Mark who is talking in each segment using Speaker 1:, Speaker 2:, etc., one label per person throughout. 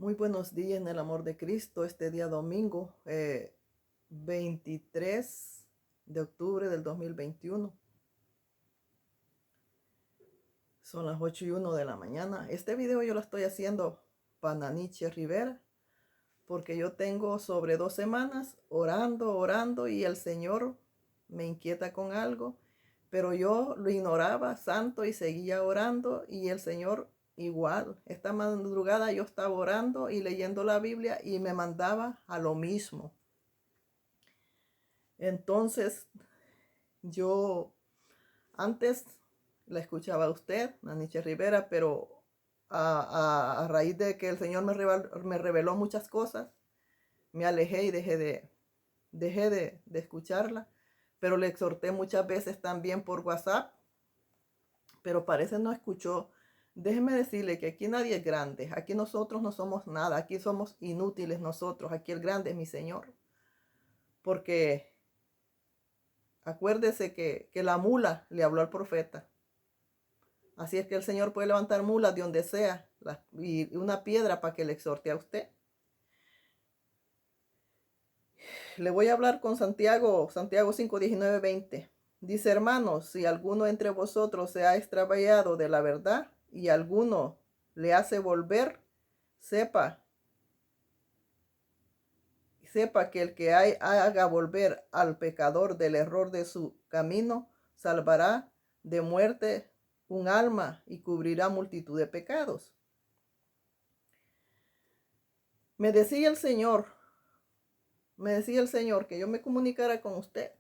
Speaker 1: Muy buenos días en el amor de Cristo. Este día domingo, 23 de octubre del 2021. Son las 8:01 de la mañana. Este video yo lo estoy haciendo para Naniche Rivera, porque yo tengo sobre 2 semanas orando y el Señor me inquieta con algo, pero yo lo ignoraba santo y seguía orando y el Señor igual. Esta madrugada yo estaba orando y leyendo la Biblia y me mandaba a lo mismo. Entonces yo antes la escuchaba a usted, Naniche Rivera, pero a raíz de que el Señor me reveló muchas cosas, me alejé y dejé de escucharla, pero le exhorté muchas veces también por WhatsApp, pero parece no escuchó. Déjeme decirle que aquí nadie es grande, aquí nosotros no somos nada, aquí somos inútiles nosotros, aquí el grande es mi Señor, porque acuérdese que la mula le habló al profeta. Así es que el Señor puede levantar mulas de donde sea y una piedra para que le exhorte a usted. Le voy a hablar con Santiago 5, 19, 20. Dice: hermanos, si alguno entre vosotros se ha extraviado de la verdad y alguno le hace volver, sepa que el que haga volver al pecador del error de su camino, salvará de muerte un alma y cubrirá multitud de pecados. Me decía el Señor que yo me comunicara con usted.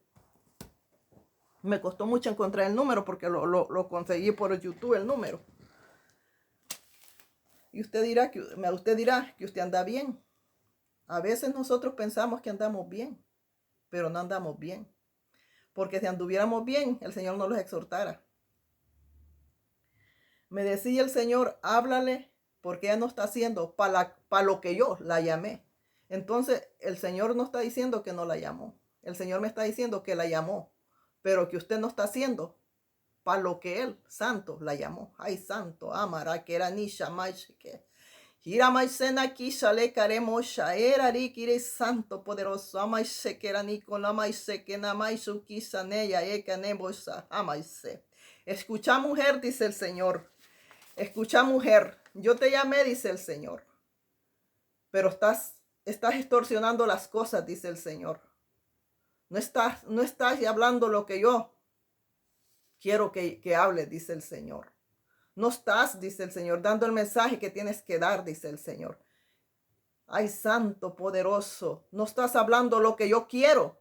Speaker 1: Me costó mucho encontrar el número porque lo conseguí por YouTube, el número. Y usted dirá que usted anda bien. A veces nosotros pensamos que andamos bien, pero no andamos bien. Porque si anduviéramos bien, el Señor no los exhortara. Me decía el Señor: háblale, porque ella no está haciendo para lo que yo la llamé. Entonces, el Señor no está diciendo que no la llamó. El Señor me está diciendo que la llamó, pero que usted no está haciendo para lo que Él, santo, la llamó. Ay, santo, amara, que era nisha, que Hiramaisena kishale karemosha era rikire santo poderoso amaise que era nicola maise que namaisu kisaneya eka nebosa amaise. Escucha, mujer, dice el Señor. Escucha, mujer, yo te llamé, dice el Señor, pero estás extorsionando las cosas, dice el Señor. No estás hablando lo que yo quiero que hables, dice el Señor. No estás, dice el Señor, dando el mensaje que tienes que dar, dice el Señor. Ay, santo poderoso, no estás hablando lo que yo quiero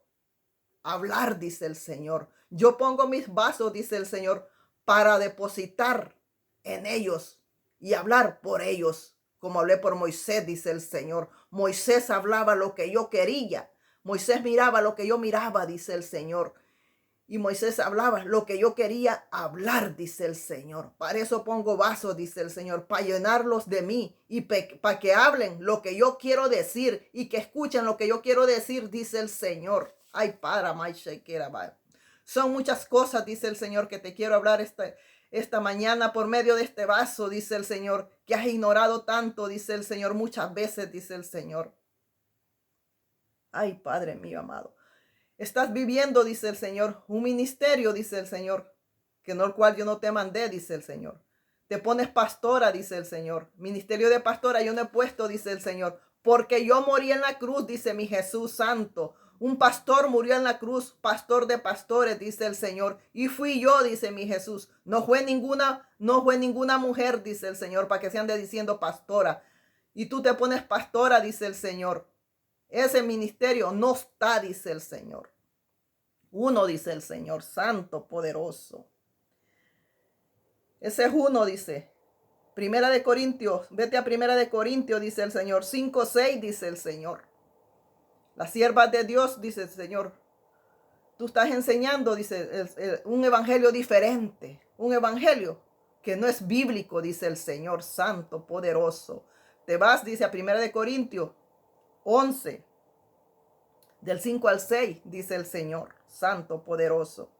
Speaker 1: hablar, dice el Señor. Yo pongo mis vasos, dice el Señor, para depositar en ellos y hablar por ellos, como hablé por Moisés, dice el Señor. Moisés hablaba lo que yo quería. Moisés miraba lo que yo miraba, dice el Señor. Y Moisés hablaba lo que yo quería hablar, dice el Señor. Para eso pongo vasos, dice el Señor, para llenarlos de mí y para que hablen lo que yo quiero decir y que escuchen lo que yo quiero decir, dice el Señor. Ay, para, son muchas cosas, dice el Señor, que te quiero hablar esta mañana por medio de este vaso, dice el Señor, que has ignorado tanto, dice el Señor, muchas veces, dice el Señor. Ay, Padre mío amado. Estás viviendo, dice el Señor, un ministerio, dice el Señor, que no el cual yo no te mandé, dice el Señor. Te pones pastora, dice el Señor. Ministerio de pastora yo no he puesto, dice el Señor, porque yo morí en la cruz, dice mi Jesús santo. Un pastor murió en la cruz, pastor de pastores, dice el Señor. Y fui yo, dice mi Jesús. No fue ninguna mujer, dice el Señor, para que se ande diciendo pastora. Y tú te pones pastora, dice el Señor. Ese ministerio no está, dice el Señor. Uno, dice el Señor, santo, poderoso. Ese es uno, dice. Primera de Corintios, vete a Primera de Corintios, dice el Señor. 5, 6, dice el Señor. Las siervas de Dios, dice el Señor. Tú estás enseñando, dice, un evangelio diferente. Un evangelio que no es bíblico, dice el Señor, santo, poderoso. Te vas, dice, a Primera de Corintios 11. Del 5 al 6, dice el Señor, santo, poderoso.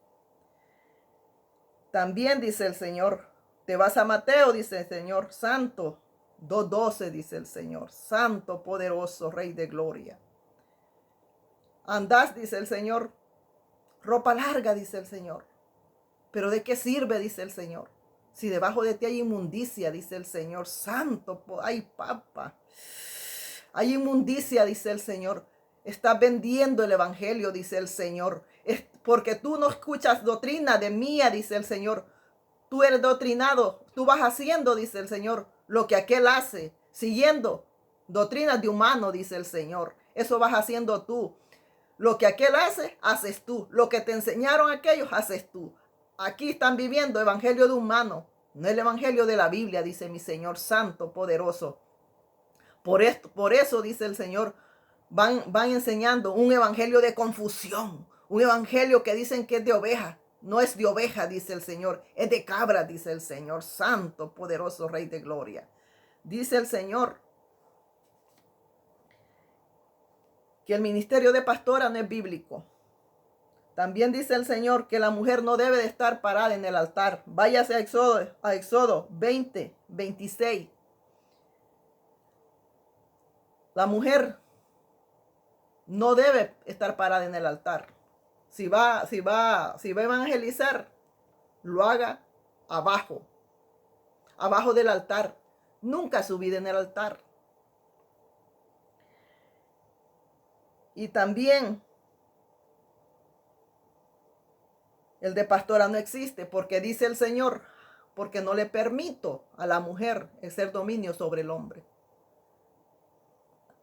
Speaker 1: También dice el Señor, te vas a Mateo, dice el Señor, santo, 2:12 dice el Señor. Santo, poderoso, Rey de gloria. Andás, dice el Señor, ropa larga, dice el Señor. Pero ¿de qué sirve, dice el Señor? Si debajo de ti hay inmundicia, dice el Señor. Santo, ay, papa. Hay inmundicia, dice el Señor. Estás vendiendo el evangelio, dice el Señor. Es porque tú no escuchas doctrina de mía, dice el Señor. Tú eres doctrinado. Tú vas haciendo, dice el Señor, lo que aquel hace. Siguiendo doctrinas de humano, dice el Señor. Eso vas haciendo tú. Lo que aquel hace, haces tú. Lo que te enseñaron aquellos, haces tú. Aquí están viviendo evangelio de humano. No el evangelio de la Biblia, dice mi Señor Santo, poderoso. Por eso dice el Señor, van enseñando un evangelio de confusión, un evangelio que dicen que es de oveja. No es de oveja, dice el Señor, es de cabra, dice el Señor, Santo, poderoso, Rey de gloria. Dice el Señor que el ministerio de pastora no es bíblico. También dice el Señor que la mujer no debe de estar parada en el altar. Váyase a Éxodo 20:26. La mujer no debe estar parada en el altar. Si va a evangelizar, lo haga abajo del altar. Nunca subida en el altar. Y también el de pastora no existe porque dice el Señor, porque no le permito a la mujer ejercer dominio sobre el hombre.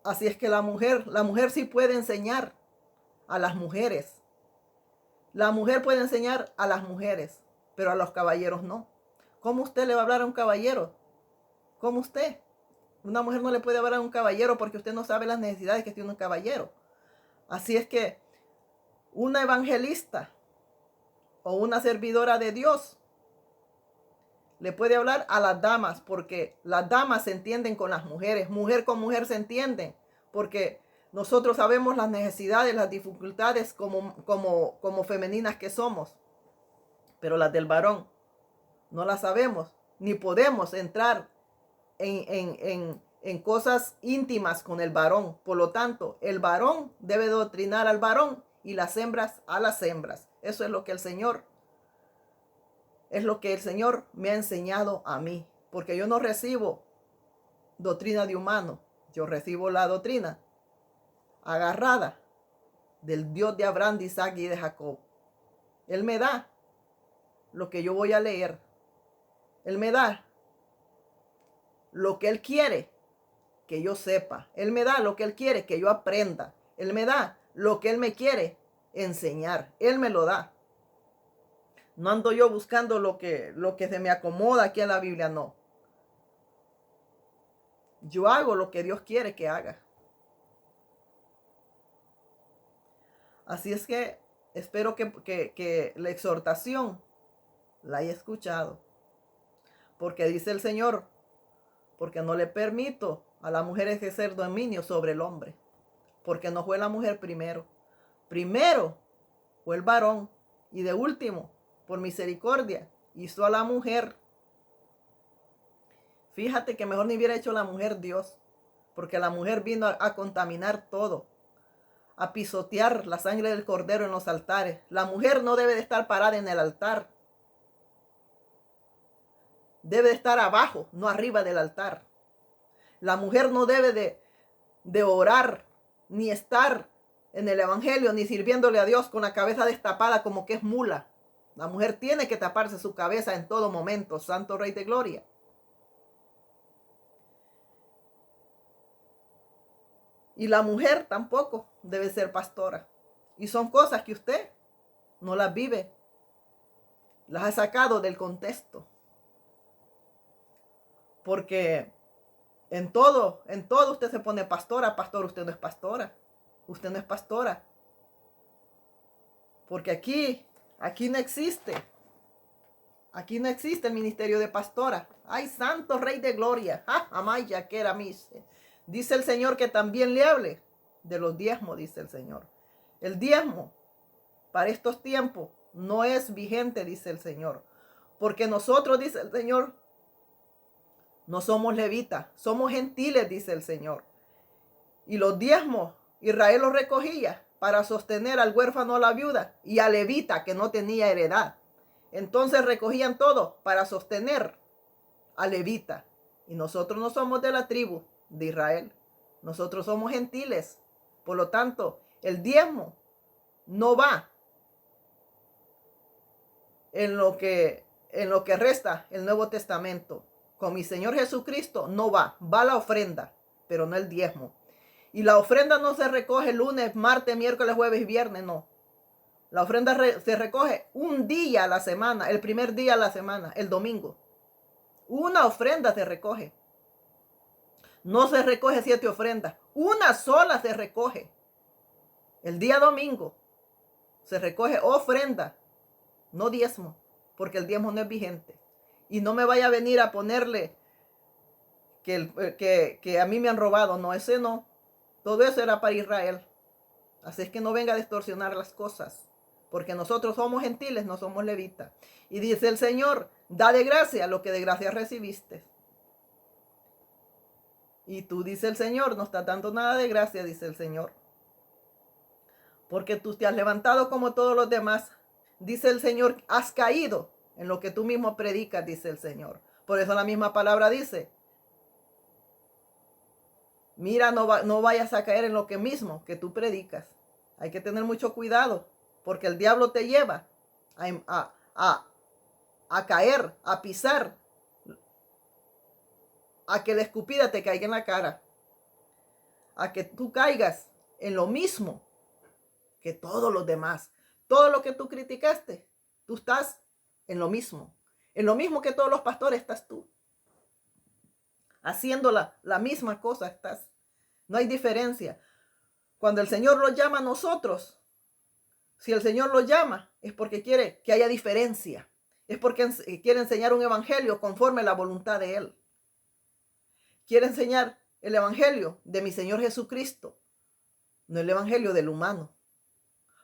Speaker 1: Así es que la mujer sí puede enseñar a las mujeres. La mujer puede enseñar a las mujeres, pero a los caballeros no. ¿Cómo usted le va a hablar a un caballero? ¿Cómo usted? Una mujer no le puede hablar a un caballero porque usted no sabe las necesidades que tiene un caballero. Así es que una evangelista o una servidora de Dios le puede hablar a las damas, porque las damas se entienden con las mujeres. Mujer con mujer se entienden, porque nosotros sabemos las necesidades, las dificultades como femeninas que somos. Pero las del varón no las sabemos, ni podemos entrar en cosas íntimas con el varón. Por lo tanto, el varón debe doctrinar al varón y las hembras a las hembras. Eso es lo que el Señor me ha enseñado a mí, porque yo no recibo doctrina de humano, yo recibo la doctrina agarrada del Dios de Abraham, de Isaac y de Jacob. Él me da lo que yo voy a leer. Él me da lo que Él quiere que yo sepa. Él me da lo que Él quiere que yo aprenda. Él me da lo que Él me quiere enseñar. Él me lo da. No ando yo buscando lo que se me acomoda aquí en la Biblia, no. Yo hago lo que Dios quiere que haga. Así es que espero que la exhortación la haya escuchado. Porque dice el Señor, porque no le permito a la mujer ejercer dominio sobre el hombre. Porque no fue la mujer primero. Primero fue el varón. Y de último, por misericordia, hizo a la mujer. Fíjate que mejor ni hubiera hecho la mujer Dios. Porque la mujer vino a contaminar todo. A pisotear la sangre del cordero en los altares. La mujer no debe de estar parada en el altar. Debe de estar abajo, no arriba del altar. La mujer no debe de orar, ni estar en el evangelio, ni sirviéndole a Dios con la cabeza destapada como que es mula. La mujer tiene que taparse su cabeza en todo momento, Santo Rey de Gloria. Y la mujer tampoco debe ser pastora. Y son cosas que usted no las vive. Las ha sacado del contexto. Porque en todo usted se pone pastora. Pastor, usted no es pastora. Usted no es pastora. Porque aquí no existe. Aquí no existe el ministerio de pastora. Ay, Santo Rey de Gloria. Amaya que era mis. Dice el Señor que también le hable de los diezmos, dice el Señor. El diezmo para estos tiempos no es vigente, dice el Señor. Porque nosotros, dice el Señor, No somos levitas, somos gentiles, dice el Señor. Y los diezmos, Israel los recogía para sostener al huérfano o la viuda y al levita que no tenía heredad. Entonces recogían todo para sostener al levita. Y nosotros no somos de la tribu de Israel. Nosotros somos gentiles. Por lo tanto, el diezmo no va en lo que resta el Nuevo Testamento. Con mi Señor Jesucristo no va. Va la ofrenda, pero no el diezmo. Y la ofrenda no se recoge lunes, martes, miércoles, jueves y viernes, no. La ofrenda se recoge un día a la semana, el primer día a la semana, el domingo. Una ofrenda se recoge. No se recoge 7 ofrendas. Una sola se recoge. El día domingo se recoge ofrenda, no diezmo, porque el diezmo no es vigente. Y no me vaya a venir a ponerle que a mí me han robado. No, ese no. Todo eso era para Israel. Así es que no venga a distorsionar las cosas. Porque nosotros somos gentiles, no somos levitas. Y dice el Señor, da de gracia lo que de gracia recibiste. Y tú, dice el Señor, no estás dando nada de gracia, dice el Señor. Porque tú te has levantado como todos los demás. Dice el Señor, has caído en lo que tú mismo predicas, dice el Señor. Por eso la misma palabra dice, mira, no vayas a caer en lo que mismo que tú predicas. Hay que tener mucho cuidado, porque el diablo te lleva a caer, a pisar, a que la escupida te caiga en la cara, a que tú caigas en lo mismo que todos los demás. Todo lo que tú criticaste, tú estás en lo mismo. En lo mismo que todos los pastores estás tú. Haciendo la misma cosa estás. No hay diferencia. Cuando el Señor lo llama a nosotros, si el Señor lo llama, es porque quiere que haya diferencia. Es porque quiere enseñar un evangelio conforme a la voluntad de Él. Quiere enseñar el evangelio de mi Señor Jesucristo, no el evangelio del humano.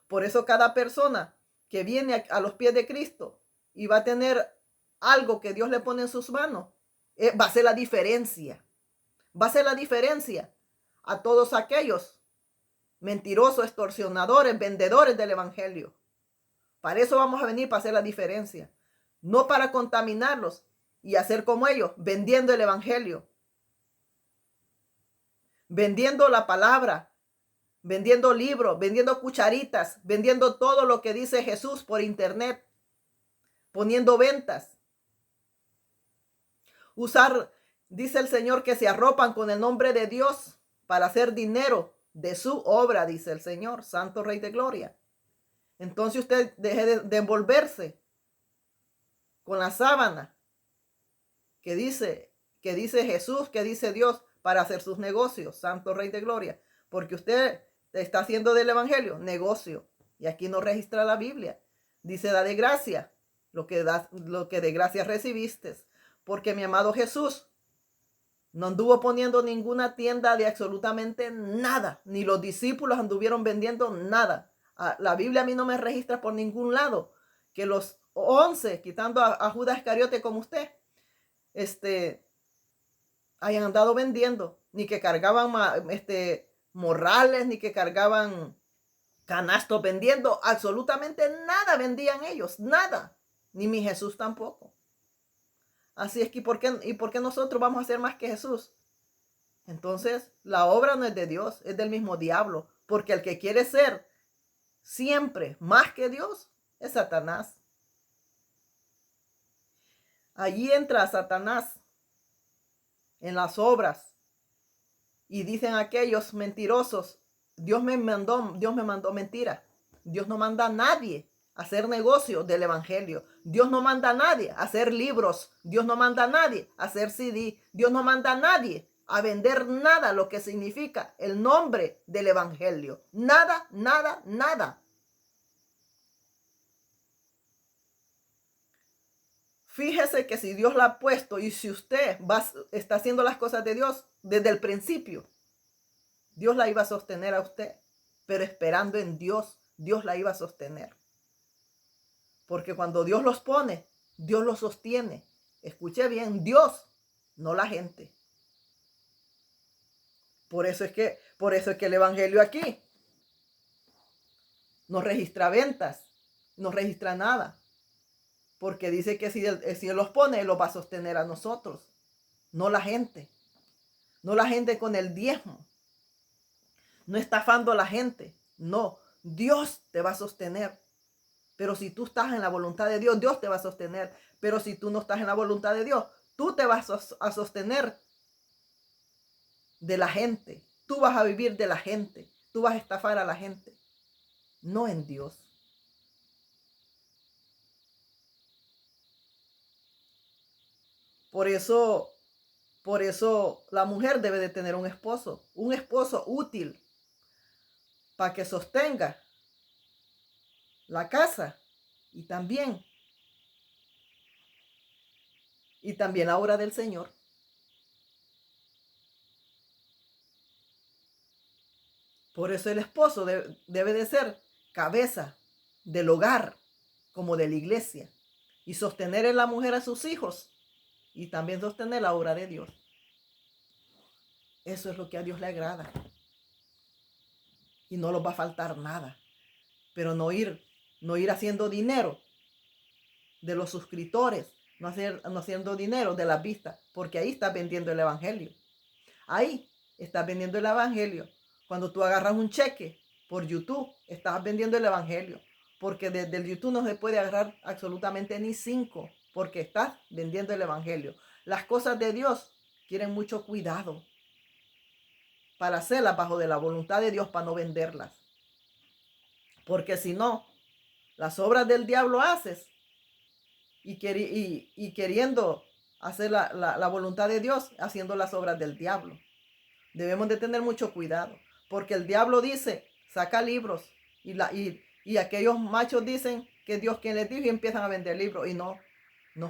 Speaker 1: Por eso cada persona que viene a los pies de Cristo y va a tener algo que Dios le pone en sus manos, va a ser la diferencia. Va a ser la diferencia a todos aquellos mentirosos, extorsionadores, vendedores del evangelio. Para eso vamos a venir, para hacer la diferencia. No para contaminarlos y hacer como ellos, vendiendo el evangelio, vendiendo la palabra, vendiendo libros, vendiendo cucharitas, vendiendo todo lo que dice Jesús por internet, poniendo ventas. Dice el Señor, que se arropan con el nombre de Dios para hacer dinero de su obra, dice el Señor, Santo Rey de Gloria. Entonces usted deje de envolverse con la sábana que dice Jesús, que dice Dios, para hacer sus negocios, Santo Rey de Gloria. Porque usted está haciendo del evangelio negocio. Y aquí no registra la Biblia. Dice, da de gracia lo que de gracia recibiste. Porque mi amado Jesús no anduvo poniendo ninguna tienda de absolutamente nada. Ni los discípulos anduvieron vendiendo nada. La Biblia a mí no me registra por ningún lado que los 11, quitando a Judas Iscariote como usted, hayan andado vendiendo. Ni que cargaban morrales, ni que cargaban canastos vendiendo. Absolutamente nada vendían ellos. Nada. Ni mi Jesús tampoco. Así es que ¿por qué nosotros vamos a ser más que Jesús? Entonces, la obra no es de Dios, es del mismo diablo. Porque el que quiere ser siempre más que Dios es Satanás. Allí entra Satanás en las obras y dicen aquellos mentirosos, Dios me mandó mentira. Dios no manda a nadie a hacer negocio del evangelio. Dios no manda a nadie a hacer libros. Dios no manda a nadie a hacer CD. Dios no manda a nadie a vender nada, lo que significa el nombre del evangelio. Nada, nada, nada. Fíjese que si Dios la ha puesto y si usted está haciendo las cosas de Dios desde el principio, Dios la iba a sostener a usted, pero esperando en Dios, Dios la iba a sostener. Porque cuando Dios los pone, Dios los sostiene. Escuche bien, Dios no la gente. Por eso es que el evangelio aquí no registra ventas, no registra nada. Porque dice que si él los pone, Él los va a sostener a nosotros, no la gente. No la gente con el diezmo. No estafando a la gente. No, Dios te va a sostener. Pero si tú estás en la voluntad de Dios, Dios te va a sostener. Pero si tú no estás en la voluntad de Dios, tú te vas a sostener de la gente. Tú vas a vivir de la gente. Tú vas a estafar a la gente. No en Dios. Por eso la mujer debe de tener un esposo útil para que sostenga la casa y también la obra del Señor. Por eso el esposo debe de ser cabeza del hogar como de la iglesia y sostener en la mujer a sus hijos y también sostener la obra de Dios. Eso es lo que a Dios le agrada. Y no nos va a faltar nada. Pero no ir haciendo dinero de los suscriptores, no haciendo dinero de las vistas, porque ahí estás vendiendo el evangelio. Ahí estás vendiendo el evangelio. Cuando tú agarras un cheque por YouTube, estás vendiendo el evangelio. Porque desde el YouTube no se puede agarrar absolutamente ni 5, porque estás vendiendo el evangelio. Las cosas de Dios quieren mucho cuidado para hacerlas bajo de la voluntad de Dios, para no venderlas. Porque si no, las obras del diablo haces y queriendo hacer la voluntad de Dios, haciendo las obras del diablo. Debemos de tener mucho cuidado, porque el diablo dice, saca libros, y aquellos machos dicen que Dios quien les dijo y empiezan a vender libros, y no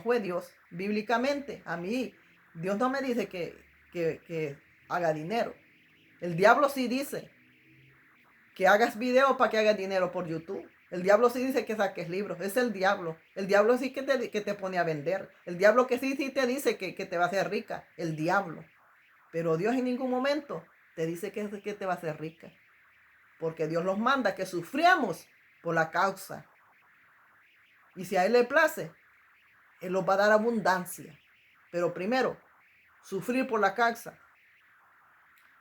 Speaker 1: fue Dios. Bíblicamente, a mí, Dios no me dice que haga dinero. El diablo sí dice que hagas videos para que hagas dinero por YouTube. El diablo sí dice que saques libros. Es el diablo. El diablo sí que te pone a vender. El diablo que sí te dice que te va a hacer rica. El diablo. Pero Dios en ningún momento te dice que te va a hacer rica. Porque Dios nos manda que sufriamos por la causa. Y si a Él le place, Él nos va a dar abundancia. Pero primero, sufrir por la causa.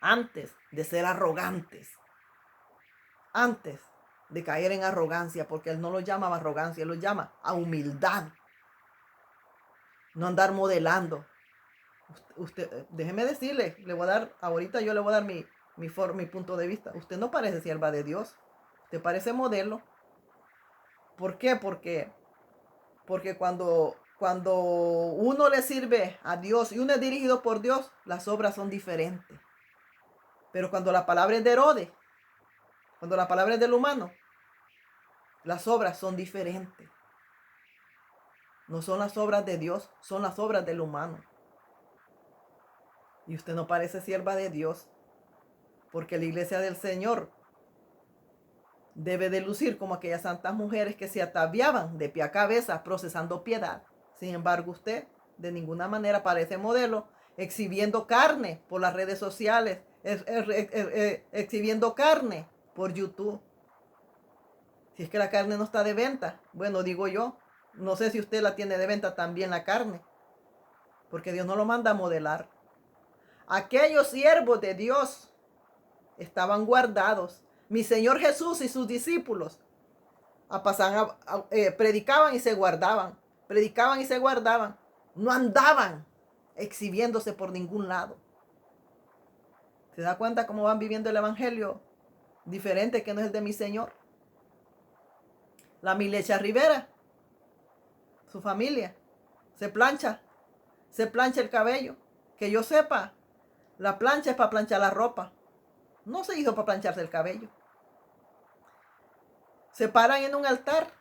Speaker 1: Antes de ser arrogantes. Antes de caer en arrogancia, porque Él no lo llama a arrogancia, Él lo llama a humildad. No andar modelando. Usted, déjeme decirle, ahorita yo le voy a dar mi punto de vista. Usted no parece sierva de Dios. Usted parece modelo. ¿Por qué? Porque cuando uno le sirve a Dios y uno es dirigido por Dios, las obras son diferentes. Pero cuando la palabra es de Herodes, cuando la palabra es del humano, las obras son diferentes. No son las obras de Dios, son las obras del humano. Y usted no parece sierva de Dios, porque la iglesia del Señor debe de lucir como aquellas santas mujeres que se ataviaban de pie a cabeza procesando piedad. Sin embargo, usted de ninguna manera parece modelo, exhibiendo carne por las redes sociales, exhibiendo carne por YouTube. Si es que la carne no está de venta, bueno, digo yo, no sé si usted la tiene de venta también la carne, porque Dios no lo manda a modelar. Aquellos siervos de Dios estaban guardados. Mi Señor Jesús y sus discípulos predicaban y se guardaban. Predicaban y se guardaban. No andaban exhibiéndose por ningún lado. ¿Se da cuenta cómo van viviendo el evangelio diferente que no es el de mi Señor? La Milecha Rivera, su familia, se plancha el cabello. Que yo sepa, la plancha es para planchar la ropa. No se hizo para plancharse el cabello. Se paran en un altar.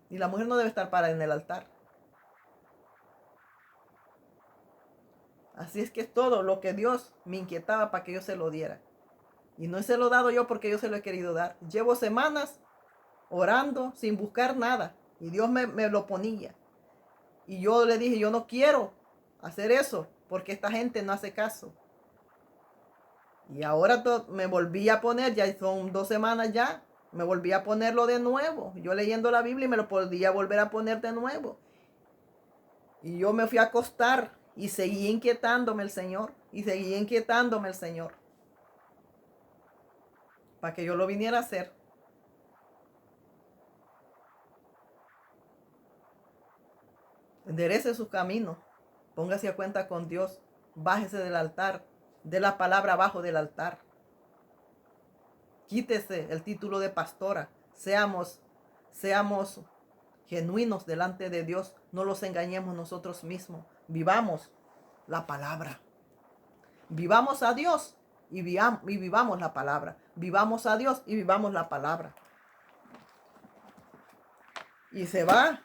Speaker 1: Y la mujer no debe estar parada en el altar. Así es que es todo lo que Dios me inquietaba para que yo se lo diera. Y no se lo he dado yo porque yo se lo he querido dar. Llevo semanas orando sin buscar nada. Y Dios me lo ponía. Y yo le dije, yo no quiero hacer eso, porque esta gente no hace caso. Y ahora me volví a poner, ya son 2 semanas ya, me volví a ponerlo de nuevo. Yo leyendo la Biblia y me lo podía volver a poner de nuevo. Y yo me fui a acostar y seguí inquietándome el Señor. Y seguí inquietándome el Señor. Para que yo lo viniera a hacer. Enderece su camino. Póngase a cuenta con Dios. Bájese del altar. De la palabra abajo del altar. Quítese el título de pastora. Seamos genuinos delante de Dios. No los engañemos nosotros mismos. Vivamos la palabra. Vivamos a Dios y vivamos la palabra. Vivamos a Dios y vivamos la palabra. Y se va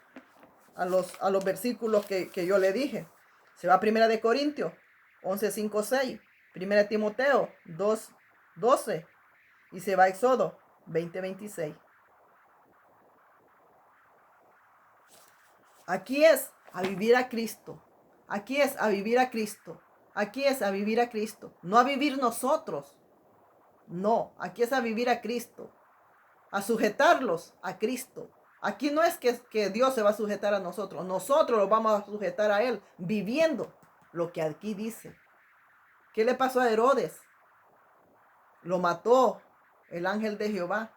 Speaker 1: a los versículos que yo le dije. Se va a 1 de Corintios 11, 5, 6. 1 Timoteo 2, 12. Y se va a Éxodo 20, 26. Aquí es a vivir a Cristo. Aquí es a vivir a Cristo. Aquí es a vivir a Cristo. No a vivir nosotros. No, aquí es a vivir a Cristo. A sujetarlos a Cristo. Aquí no es que Dios se va a sujetar a nosotros. Nosotros lo vamos a sujetar a Él viviendo lo que aquí dice. ¿Qué le pasó a Herodes? Lo mató el ángel de Jehová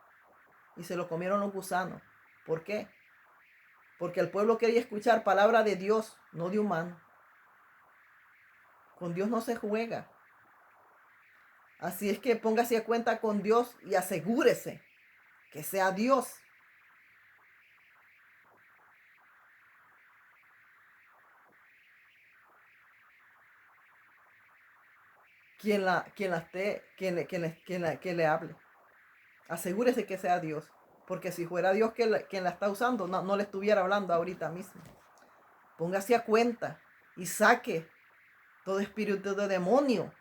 Speaker 1: y se lo comieron los gusanos. ¿Por qué? Porque el pueblo quería escuchar palabra de Dios, no de humano. Con Dios no se juega. Así es que póngase a cuenta con Dios y asegúrese que sea Dios. Quien le hable. Asegúrese que sea Dios. Porque si fuera Dios quien la está usando, no le estuviera hablando ahorita mismo. Póngase a cuenta y saque todo espíritu de demonio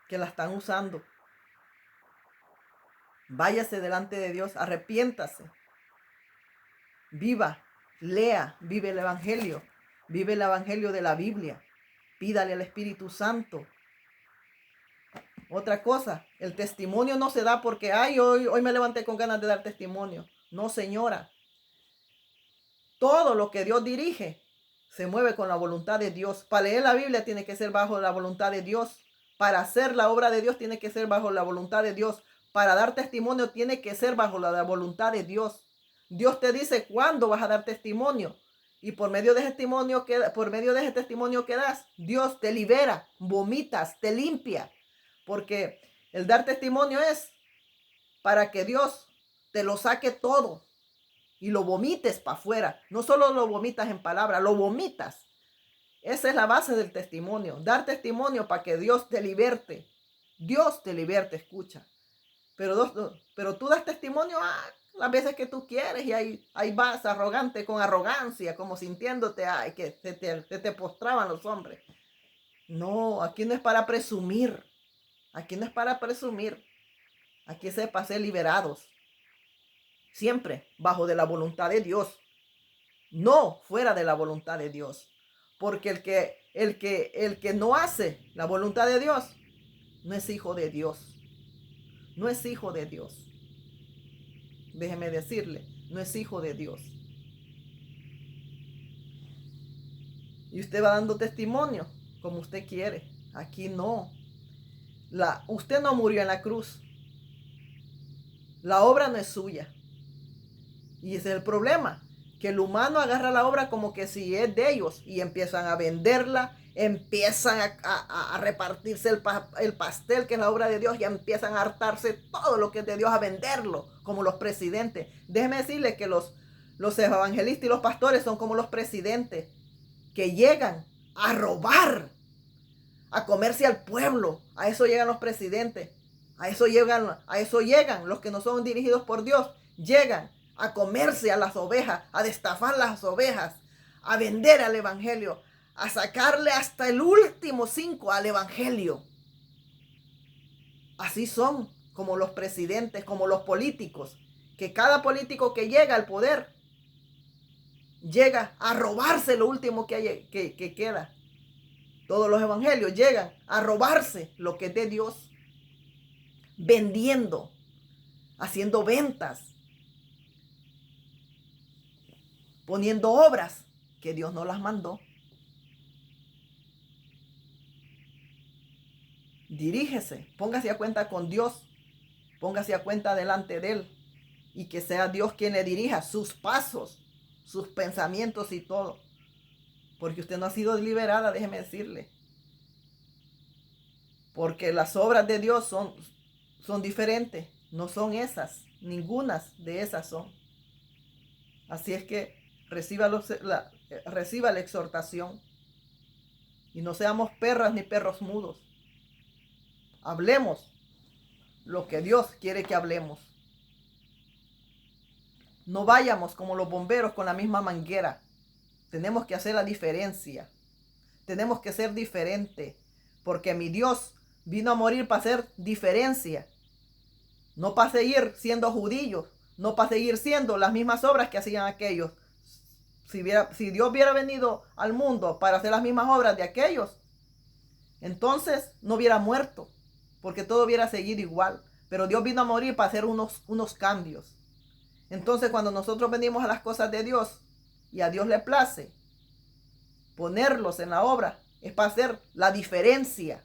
Speaker 1: que la están usando. Váyase delante de Dios, arrepiéntase. Viva, lea, vive el Evangelio. Vive el Evangelio de la Biblia. Pídale al Espíritu Santo. Otra cosa, el testimonio no se da porque, hoy me levanté con ganas de dar testimonio. No, señora. Todo lo que Dios dirige se mueve con la voluntad de Dios. Para leer la Biblia tiene que ser bajo la voluntad de Dios. Para hacer la obra de Dios tiene que ser bajo la voluntad de Dios. Para dar testimonio tiene que ser bajo la voluntad de Dios. Dios te dice cuándo vas a dar testimonio. Y por medio de ese testimonio que das, Dios te libera, vomitas, te limpia. Porque el dar testimonio es para que Dios te lo saque todo y lo vomites para afuera. No solo lo vomitas en palabras, lo vomitas. Esa es la base del testimonio. Dar testimonio para que Dios te liberte. Dios te liberte, escucha. Pero tú das testimonio las veces que tú quieres y ahí vas arrogante, con arrogancia, como sintiéndote, que se te postraban los hombres. No, aquí no es para presumir. Aquí no es para presumir. Aquí es para ser liberados. Siempre bajo de la voluntad de Dios. No fuera de la voluntad de Dios. Porque el que no hace la voluntad de Dios no es hijo de Dios. No es hijo de Dios. Déjeme decirle, no es hijo de Dios. Y usted va dando testimonio como usted quiere. Aquí no. Usted no murió en la cruz. La obra no es suya. Y ese es el problema. Que el humano agarra la obra como que si es de ellos. Y empiezan a venderla. Empiezan a repartirse el pastel que es la obra de Dios. Y empiezan a hartarse todo lo que es de Dios, a venderlo. Como los presidentes. Déjeme decirle que los evangelistas y los pastores son como los presidentes. Que llegan a robar. A comerse al pueblo. A eso llegan los presidentes. A eso llegan los que no son dirigidos por Dios. Llegan a comerse a las ovejas, a destafar las ovejas, a vender al evangelio, a sacarle hasta el último 5 al evangelio. Así son como los presidentes, como los políticos, que cada político que llega al poder, llega a robarse lo último que queda. Todos los evangelios llegan a robarse lo que es de Dios, vendiendo, haciendo ventas, poniendo obras que Dios no las mandó. Dirígese, póngase a cuenta con Dios, póngase a cuenta delante de Él y que sea Dios quien le dirija sus pasos, sus pensamientos y todo. Porque usted no ha sido liberada, déjeme decirle. Porque las obras de Dios son diferentes, no son esas, ninguna de esas son. Así es que reciba la exhortación y no seamos perras ni perros mudos. Hablemos lo que Dios quiere que hablemos. No vayamos como los bomberos con la misma manguera. Tenemos que hacer la diferencia. Tenemos que ser diferentes. Porque mi Dios vino a morir para hacer diferencia. No para seguir siendo judíos. No para seguir siendo las mismas obras que hacían aquellos. Si Dios hubiera venido al mundo para hacer las mismas obras de aquellos, entonces no hubiera muerto. Porque todo hubiera seguido igual. Pero Dios vino a morir para hacer unos cambios. Entonces cuando nosotros venimos a las cosas de Dios y a Dios le place ponerlos en la obra, es para hacer la diferencia.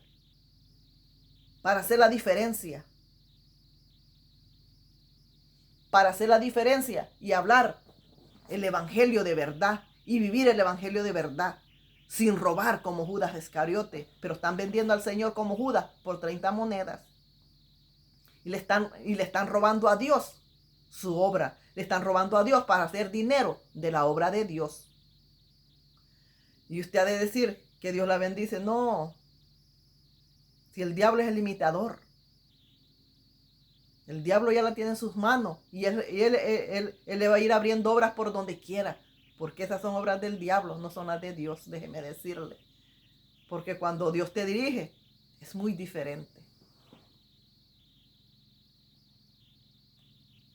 Speaker 1: Para hacer la diferencia. Para hacer la diferencia y hablar el evangelio de verdad y vivir el evangelio de verdad. Sin robar como Judas Iscariote, pero están vendiendo al Señor como Judas por 30 monedas. Y le están robando a Dios su obra. Le están robando a Dios para hacer dinero de la obra de Dios. Y usted ha de decir que Dios la bendice. No. Si el diablo es el imitador. El diablo ya la tiene en sus manos. Y él le va a ir abriendo obras por donde quiera. Porque esas son obras del diablo, no son las de Dios. Déjeme decirle. Porque cuando Dios te dirige, es muy diferente.